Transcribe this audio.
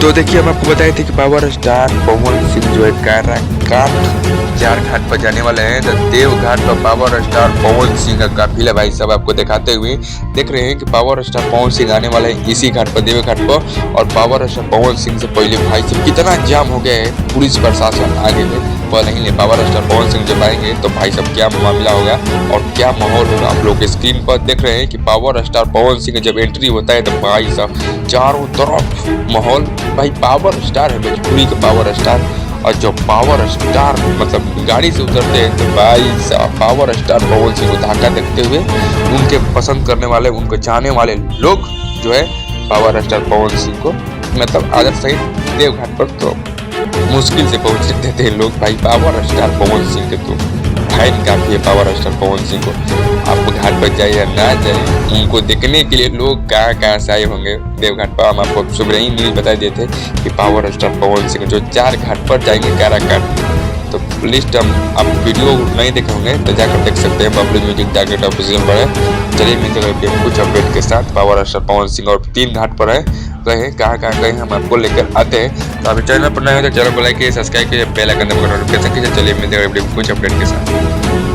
तो देखिए हम आपको बताए थे कि पावर स्टार पवन सिंह जो है काराकाट चार घाट पर जाने वाले हैं। तो देवघाट पर पावर स्टार पवन सिंह का काफिला भाई साहब आपको दिखाते हुए देख रहे हैं कि पावर स्टार पवन सिंह आने वाले हैं इसी घाट पर, देवघाट पर। और पावर स्टार पवन सिंह से पहले भाई साहब कितना जाम हो गया है, पुलिस प्रशासन आगे में पर नहीं ले। पावर स्टार पवन सिंह जब आएंगे तो भाई साहब क्या मामला होगा और क्या माहौल होगा आप लोग स्क्रीन पर देख रहे हैं कि पावर स्टार पवन सिंह जब एंट्री होता है तो भाई साहब चारों तरफ माहौल, भाई पावर स्टार है भोजपुरी का पावर स्टार। और जो पावर स्टार मतलब गाड़ी से उतरते हैं तो भाई साहब पावर स्टार पवन सिंह को धक्का देखते हुए उनके पसंद करने वाले, उनको चाहने वाले लोग जो है पावर स्टार पवन सिंह को मतलब आदर सहित देवघाट पर तो मुश्किल से पहुंच देते हैं लोग। भाई पावर स्टार पवन सिंह के तो फैन काफी है पावर स्टार पवन सिंह को। आप घाट पर जाइए या ना जाइए, उनको देखने के लिए लोग कहाँ से आए होंगे देवघाट पर। हम आपको सुबह ही न्यूज बता दिए थे कि पावर स्टार पवन सिंह जो 4 घाट पर जाएंगे काराकाट। तो लिस्ट हम आप वीडियो नहीं देखे होंगे तो जाकर देख सकते हैं बबलू म्यूजिक टारगेट ऑफिशियल पर है। चलिए मिलते हैं कुछ अपडेट के साथ। पावर स्टार पवन सिंह और 3 घाट पर है, गए कहाँ गए हम आपको लेकर आते हैं। तो अभी चैनल पर नए हो तो चैनल को लाइक कीजिए, सब्सक्राइब कीजिए, बेल आइकन दबाकर नोटिफिकेशन कीजिए। चलिए मिलते हैं कुछ अपडेट के साथ।